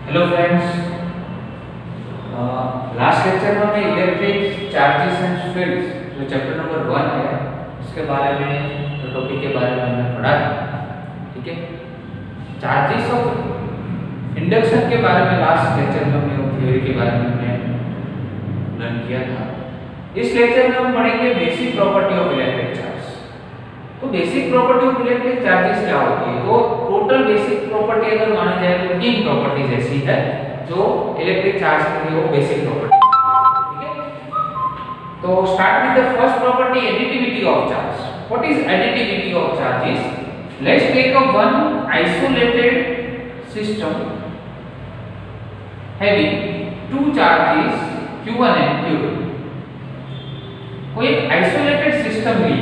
Hello friends, last lecture में हमने electric charges and fields जो चैप्टर नंबर 1 है उसके बारे में टॉपिक के बारे में हमने पढ़ा था। ठीक है, चार्जेस ऑफ इंडक्शन के बारे में लास्ट लेक्चर में हमने थ्योरी के बारे में हमने लर्न किया था। इस लेक्चर में हम पढ़ेंगे basic property of electric charge. तो basic property of electric charges क्या होती है? तो टोटल बेसिक प्रॉपर्टी अगर माना जाए तो तीन प्रॉपर्टीज ऐसी है जो इलेक्ट्रिक चार्ज के लिए वो बेसिक प्रॉपर्टी। ठीक है, तो start with the first property, additivity of charge. What is additivity of charges? Let's take a one isolated system having two charges q1 and q2। कोई एक आइसोलेटेड सिस्टम भी,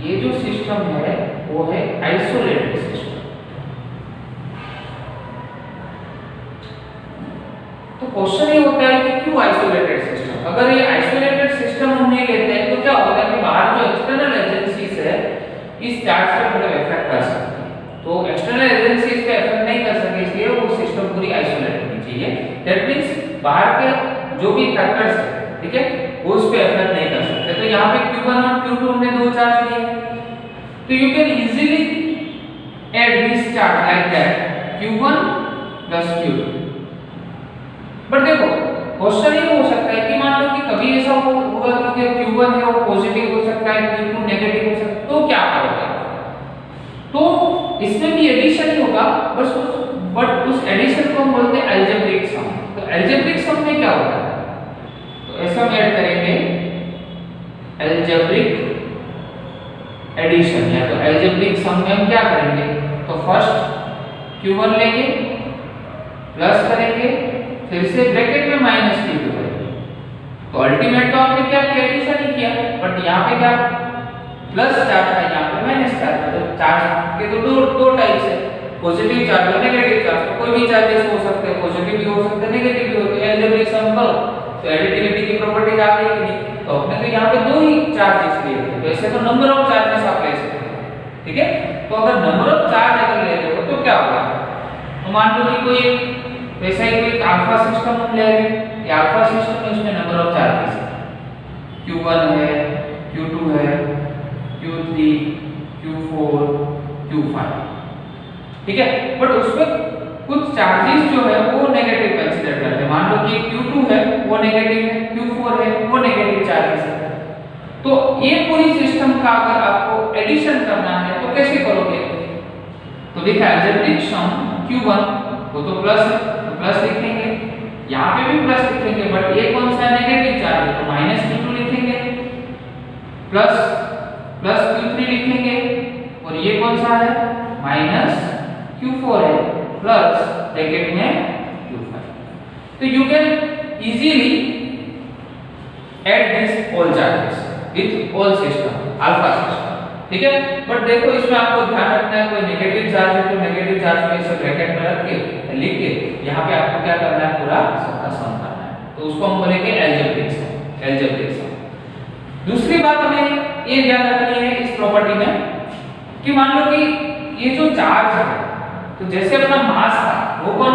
ये जो सिस्टम है वो है आइसोलेटेड सिस्टम। तो क्वेश्चन ये होता है कि क्यों आइसोलेटेड सिस्टम? अगर ये आइसोलेटेड सिस्टम हम नहीं लेते हैं तो क्या होगा कि बाहर जो एक्सटर्नल एजेंसीज है इस चार्ज पे मतलब इफेक्ट कर सकती है। तो एक्सटर्नल एजेंसीज पे इफेक्ट नहीं कर सके, इसलिए वो सिस्टम पूरी आइसोलेटेड होनी चाहिए। दैट मींस बाहर के जो भी फैक्टर्स है, ठीक है, वो उस पे इफेक्ट नहीं कर सकते। तो यहाँ पे q1 और q2 हमने दो चार्ज लिए, तो you can easily add this charge like that q1 plus q2। But देखो क्वेश्चन ये हो सकता है कि मान लो कि कभी ऐसा होगा कि q1 है वो पॉजिटिव हो सकता है, q2 नेगेटिव हो सकता है, तो क्या करोगे? तो इसमें भी एडिशन ही होगा, बट उस एडिशन को हम बोलते हैं अलजेब्रिक सम। तो अलजेब्रिक सम में क्या होगा? तो ऐसा हम ऐड करेंगे अलजेब्रिक एडिशन, या तो अलजेब्रिक सम में हम क्या करेंगे? तो फर्स्ट q1 लेंगे, प्लस करेंगे, फिर से ब्रैकेट में माइनस q2 करेंगे। तो अल्टीमेट तो आपने क्या किया? एडिशन ही किया, बट यहाँ पे क्या प्लस चार्ज है, यहाँ पे माइनस चार्ज है। तो चार्ज के तो दो टाइप्स है, पॉजिटिव चार्ज और नेगेटिव चार्ज। तो कोई भी चार्जेस हो सकते हैं, पॉजिटिव भी हो सकते हैं, नेगेटिव भी होते हैं। अलजेब्रिक सम करो तो एडिटिविटी की प्रॉपर्टीज आ गई कि नहीं? तो अपने तो यहाँ पे दो ही चार्जेस लिए थे, तो ऐसे तो नंबर ऑफ चार्जेस आप ले सकते हैं। ठीक है, तो अगर नंबर ऑफ चार्ज अगर ले रहे हो तो क्या होगा? तो मान लो कि कोई वैसा ही कोई अल्फा सिस्टम हम ले रहे हैं, ये अल्फा सिस्टम में उसमें नंबर ऑफ चार्जेस है, q1 है, q2 है, q3, q4, q5। ठीक है, बट उसमें कुछ चार्जेस जो है वो नेगेटिव कंसीडर करते हैं। मान लो कि q2 है वो नेगेटिव है, q4 है वो नेगेटिव चार्जेस है। तो ये पूरी सिस्टम का अगर आपको एडिशन करना है तो कैसे करोगे? तो देखिए अलजेब्रिक सम q1 वो तो प्लस है, तो प्लस लिखेंगे, यहाँ पे भी प्लस लिखेंगे, बट ये कौन सा नेगेटिव चार्ज है तो माइनस q2 लिखेंगे, प्लस प्लस q3 लिखेंगे, और ये कौन सा है? माइनस q4 है, प्लस ब्रैकेट में q5। तो you can easily add this all charges with all system alpha system. ठीक है, बट देखो इसमें आपको ध्यान रखना है, कोई नेगेटिव चार्ज है तो नेगेटिव चार्ज में इसे ब्रैकेट में रख के लिख के यहाँ पे आपको क्या करना है? पूरा सबका सम करना है। तो उसको हम बोलेंगे अलजेब्रिक सम, अलजेब्रिक सम। दूसरी बात हमें ये ध्यान रखनी है इस प्रॉपर्टी में कि मान लो कि ये जो चार्ज है, तो जैसे अपना मास था वो कौन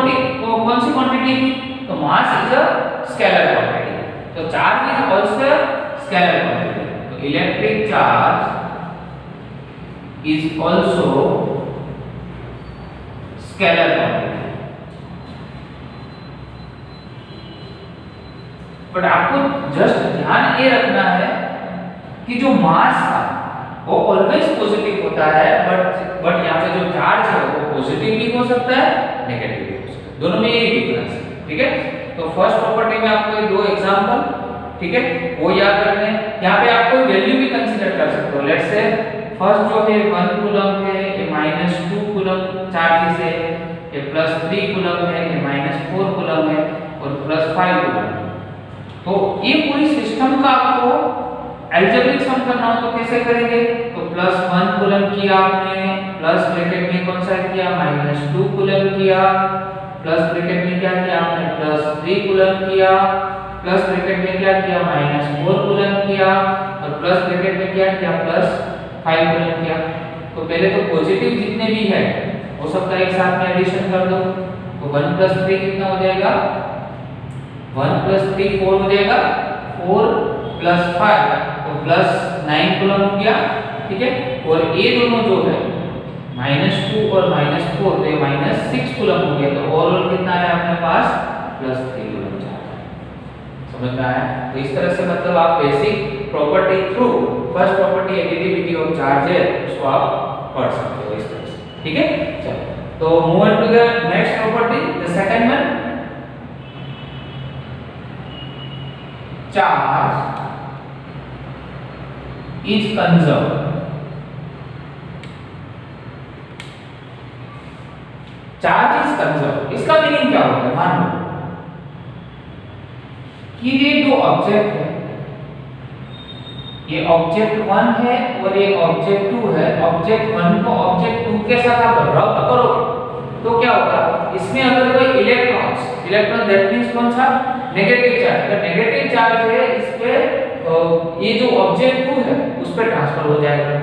सी क्वांटिटी थी? तो mass is a scalar quantity, तो charge is also scalar quantity. तो electric charge is also scalar quantity। But आपको जस्ट ध्यान ये रखना है कि जो मास था वो ऑलवेज पॉजिटिव होता है, बट यहाँ पे जो चार्ज है वो पॉजिटिव भी हो सकता है, नेगेटिव भी हो सकता है, दोनों में यही डिफरेंस है। ठीक है, तो फर्स्ट प्रॉपर्टी में आपको ये दो एग्जांपल, ठीक है, वो याद रखने हैं। यहाँ पे आप कोई वैल्यू भी कंसीडर कर सकते हो। लेट्स से फर्स्ट जो है 1 कूलम है, ये -2 कूलम चार्जेस है, ये +3 कूलम है, ये -4 कूलम है, और +5 कूलम। तो ये पूरी सिस्टम का आपको अलजेब्रिक सम करना हो तो कैसे करेंगे? तो +1 कूलम किया आपने, प्लस ब्रैकेट में कौन सा किया? -2 कूलम किया, प्लस ब्रैकेट में क्या किया आपने? +3 कूलम किया, प्लस ब्रैकेट में क्या किया? -4 कूलम किया, और प्लस ब्रैकेट में क्या किया? +5 कूलम किया। तो पहले तो पॉजिटिव जितने भी है वो सबका एक साथ में एडिशन कर दो, तो 1 प्लस 3 कितना हो जाएगा, 1 प्लस 3 4 हो जाएगा, 4 प्लस 5 तो प्लस 9 कूलम हो गया, ठीक है। और ये दोनों जो है -2 और -4 तो ये -6 कूलम हो गया, तो ओवरऑल कितना है अपने पास +3 कूलम चार्ज। समझ में आया? तो इस तरह से मतलब आप basic property through first property additivity of charge है उसको आप पढ़ सकते हो इस तरह से, ठीक है। चलो तो move on to the next property, the second one, charge is conserved. Charge is conserved, इसका मीनिंग क्या होता है? मान लो कि ये दो ऑब्जेक्ट है, ये ऑब्जेक्ट 1 है और ये ऑब्जेक्ट 2 है। ऑब्जेक्ट 1 को ऑब्जेक्ट 2 के साथ आप रब करो तो क्या होगा, इसमें अगर कोई इलेक्ट्रॉन दैट मींस कौन सा, नेगेटिव चार्ज, अगर नेगेटिव चार्ज है इस पे ये जो ऑब्जेक्ट 2 है उस पे ट्रांसफर हो जाएगा।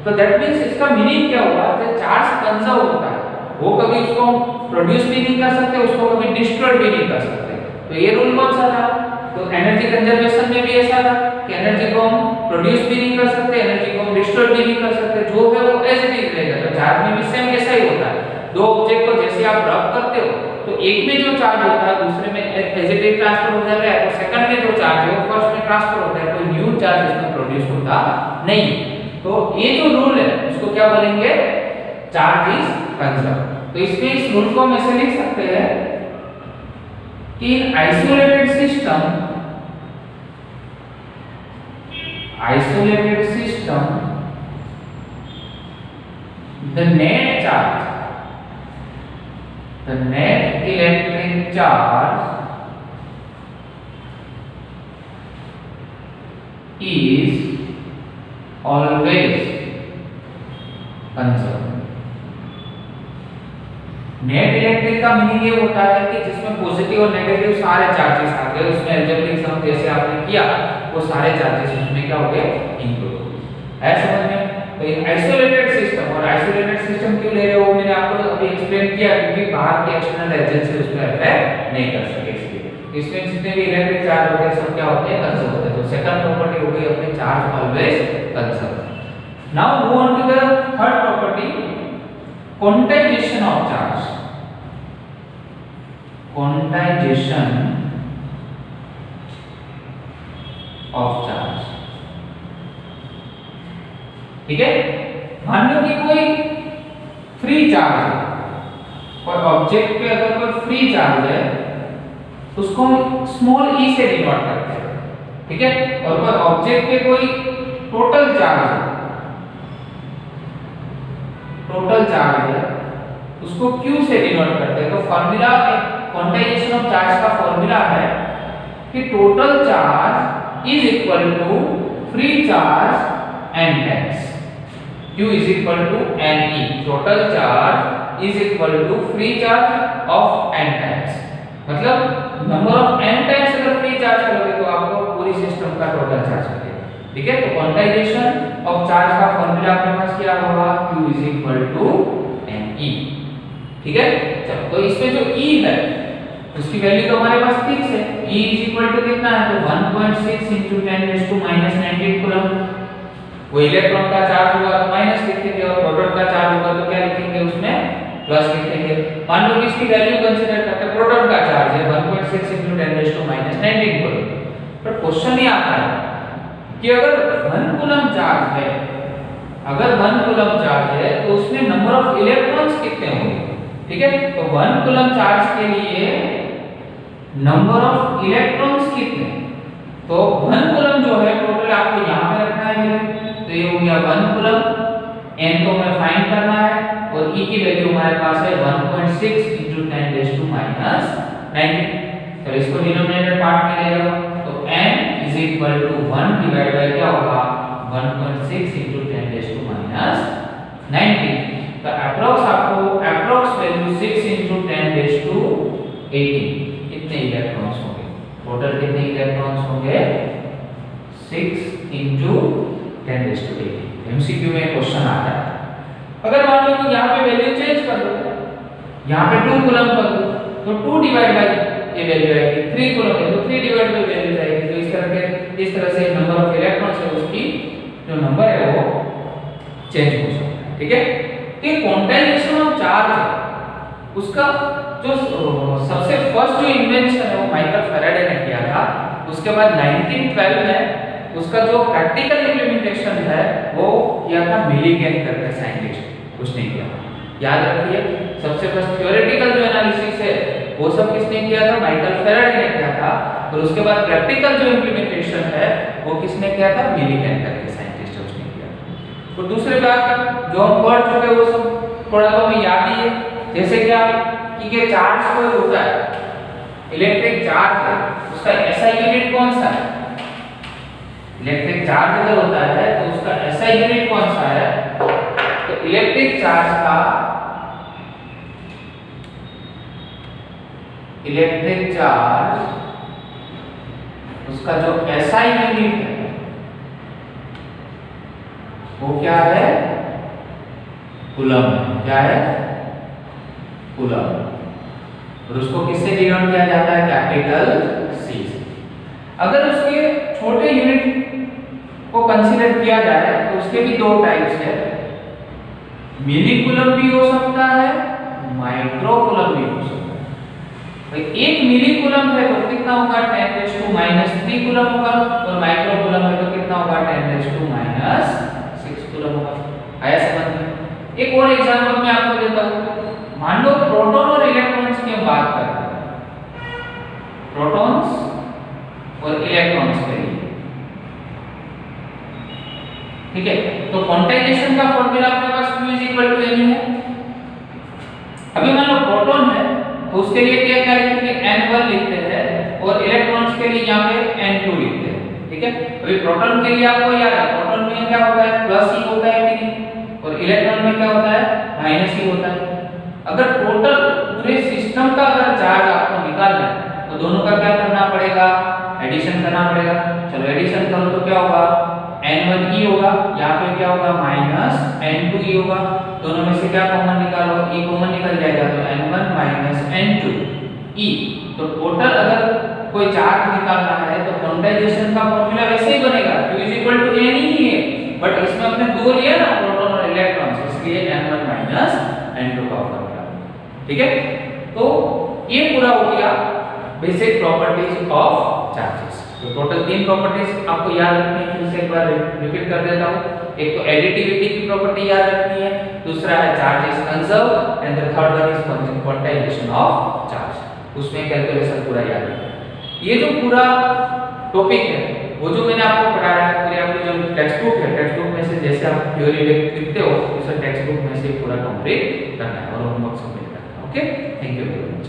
तो दैट मींस इसका मीनिंग क्या हुआ कि चार्ज कंजर्व होता है, वो कभी उसको प्रोड्यूस भी नहीं कर सकते, उसको कभी डिस्ट्रॉय भी नहीं कर सकते। तो ये रूल कौन सा था? तो एनर्जी कंजर्वेशन में भी ऐसा था कि एनर्जी को हम प्रोड्यूस भी नहीं कर सकते, एनर्जी को हम डिस्ट्रॉय भी नहीं कर सकते, जो है वो एज इट इज रहेगा। तो चार्ज में भी सेम ऐसा ही होता है, दो ऑब्जेक्ट को जैसे आप रब करते हो तो एक में जो चार्ज होता है दूसरे में एज इट इज ट्रांसफर हो जाता है, और सेकंड में जो चार्ज है वो फर्स्ट में ट्रांसफर होता है, कोई न्यू चार्ज इसमें प्रोड्यूस होता नहीं। तो ये जो रूल है उसको क्या बोलेंगे, चार्ज इज कंजर्व्ड। तो इसमें इस रूल को हम ऐसे लिख सकते हैं कि इन isolated system the net electric charge is always conserved। Net electric का मीनिंग ये होता है कि जिसमें पॉजिटिव और नेगेटिव सारे चार्जेस आ गए, उसमें अलजेब्रिक सम जैसे आपने किया वो सारे चार्जेस उसमें क्या हो गए, इंक्लूड हो गए। है समझ में? तो ये आइसोलेटेड सिस्टम, और आइसोलेटेड सिस्टम क्यों ले रहे हो मैंने आपको अभी एक्सप्लेन किया, क्योंकि बाहर के एक्सटर्नल एजेंसी उसमें अफेक्ट नहीं कर सके, इसलिए इसमें जितने भी इलेक्ट्रिक चार्ज होते हैं सब क्या होते हैं, कंजर्व होते हैं। तो सेकंड प्रॉपर्टी हो गई अपने charge always conserve. Now move on to the third property, quantization of charge. Quantization of charge, ठीक है। मान लो कि कोई फ्री चार्ज है, कोई ऑब्जेक्ट पे अगर कोई फ्री चार्ज है उसको हम स्मॉल ई से डिनोट करते हैं, ठीक है। और कोई ऑब्जेक्ट पे कोई टोटल चार्ज है, उसको Q से डिनोट करते हैं। तो फार्मूला क्वांटाइजेशन ऑफ चार्ज का फार्मूला है कि total charge is equal to free charge n times, Q is equal to NE, total charge is equal to free charge of n times। मतलब number of n times अगर free charge करोगे तो आपको पूरी system का total charge मिलेगा, ठीक है। तो क्वांटाइजेशन ऑफ चार्ज का फार्मूला अपने पास क्या होगा, Q is equal to NE, ठीक है। चलो तो इसमें जो E है उसकी वैल्यू तो हमारे पास फिक्स है, E is equal to कितना है, तो 1.6 into 10⁻⁹ कूलम। वो इलेक्ट्रॉन का चार्ज होगा तो माइनस लिखेंगे, और प्रोटॉन का चार्ज होगा तो क्या लिखेंगे, उसमें प्लस लिखेंगे। मान लो कि इसकी वैल्यू कंसीडर करते हैं, प्रोटॉन का चार्ज है 1.6 into 10⁻⁹ कूलम। पर क्वेश्चन ये आता है कि अगर 1 कूलम चार्ज है, तो उसमें नंबर ऑफ इलेक्ट्रॉन्स कितने होंगे, ठीक है। तो 1 कूलम चार्ज के लिए नंबर ऑफ इलेक्ट्रॉन्स कितने, तो 1 कूलम जो है टोटल आपको यहाँ पे रखना है मेरे, तो ये हो गया 1 कूलम, n को हमें फाइंड करना है, और E की वैल्यू हमारे पास है 1.6 into 10⁻⁹। तो इसको डिनोमिनेटर पार्ट में ले लो, तो n is equal to 1 divide by क्या होगा, 1.6 into 10⁻⁹। तो अप्रोक्स वैल्यू 6 into 10⁻18 कितने इलेक्ट्रॉन्स होंगे, टोटल कितने इलेक्ट्रॉन्स होंगे, 6 into 10⁻18। एमसीक्यू में क्वेश्चन आता है। अगर मान लो कि यहाँ पे वैल्यू चेंज कर दो, यहाँ पे 2 कूलम कर दो, तो 2 डिवाइड बाय ये वैल्यू आएगी, 3 कूलम है तो 3 डिवाइड बाय वैल्यू आएगी। तो इस तरह से नंबर ऑफ इलेक्ट्रॉन्स है उसकी जो नंबर है वो चेंज हो सकता है, ठीक है। तो क्वांटाइजेशन ऑफ चार्ज है उसका जो सबसे फर्स्ट जो इन्वेंशन है वो माइकल फैराडे ने किया था। उसके बाद 1912 में उसका जो प्रैक्टिकल इंप्लीमेंटेशन है वो किया था मिलीगेन करके साइंटिस्ट, उसने किया। याद रखिए सबसे फर्स्ट थ्योरेटिकल जो एनालिसिस है वो सब किसने किया था, माइकल फैराडे ने किया था। और उसके बाद प्रैक्टिकल जो इंप्लीमेंटेशन है वो किसने किया था, मिलीगेन करके साइंटिस्ट है उसने किया था। और दूसरी बात जो हम पढ़ चुके वो सब थोड़ा तो हमें याद ही है, जैसे क्या कि चार्ज कोई होता है, इलेक्ट्रिक चार्ज है उसका ऐसा यूनिट कौन सा है, इलेक्ट्रिक चार्ज अगर होता है तो उसका ऐसा यूनिट कौन सा है, तो इलेक्ट्रिक चार्ज का उसका जो एसआई यूनिट है वो क्या है, कूलम। क्या है, कूलम। और उसको किससे डिनोट किया जाता है, कैपिटल सी से। अगर उसके छोटे यूनिट को कंसीडर किया जाए तो उसके भी दो टाइप्स है, मिली कूलम भी हो सकता है, माइक्रो कूलम भी हो सकता है। भाई एक मिली कूलम है तो कितना होगा, 10⁻³ कूलम होगा, और माइक्रो कूलम है तो कितना होगा, 10⁻⁶ कूलम होगा। आया समझ में। एक और एग्जांपल मैं आपको देता हूं, मान लो प्रोटॉन और इलेक्ट्रॉन्स की हम बात करते हैं, प्रोटॉन्स और इलेक्ट्रॉन्स के लिए, ठीक है। तो क्वांटाइजेशन का फॉर्मूला आपके पास Q = N है। अभी मान लो प्रोटॉन है तो उसके लिए क्या लिखेंगे, N1 लिखते हैं, और इलेक्ट्रॉन्स के लिए यहाँ पे N2 लिखते हैं, ठीक है। अभी प्रोटॉन के लिए आपको याद है, प्रोटॉन में क्या होता है, प्लस ही होता है कि नहीं, और इलेक्ट्रॉन में क्या होता है, माइनस ही होता है। अगर टोटल पूरे सिस्टम का अगर चार्ज आपको निकालना है तो दोनों का क्या करना पड़ेगा, एडिशन करना पड़ेगा। चलो एडिशन करो तो क्या होगा, N1 होगा, यहाँ पे क्या होगा, -N2 होगा। दोनों में से क्या कॉमन निकालो, E कॉमन निकल जाएगा, तो N1 - N2 तो टोटल अगर कोई चार्ज निकालना है तो क्वांटाइजेशन का फॉर्मूला वैसे ही बनेगा, Q = N ही है, बट इसमें हमने दो लिया ना, प्रोटॉन और इलेक्ट्रॉन, इसलिए N1 - N2 का फॉर्मूला, ठीक है। तो ये पूरा हो गया बेसिक प्रॉपर्टीज ऑफ चार्जेस। तो टोटल 3 प्रॉपर्टीज आपको याद रखनी है, फिर से एक बार रिपीट कर देता हूँ। एक तो एडिटिविटी की प्रॉपर्टी याद रखनी है, दूसरा है charge is conserve, and the third one is quantization of charge. उसमें कैलकुलेशन पूरा याद रखना है। ये जो पूरा टॉपिक है वो जो मैंने आपको पढ़ाया, फिर आपको जो टेक्स्ट बुक है, टेक्स्ट बुक में से जैसे आप थ्योरी लिखते हो उसे टेक्स्ट बुक में से पूरा कंप्लीट करना है और होमवर्क सबमिट करना है। Okay, thank you very much.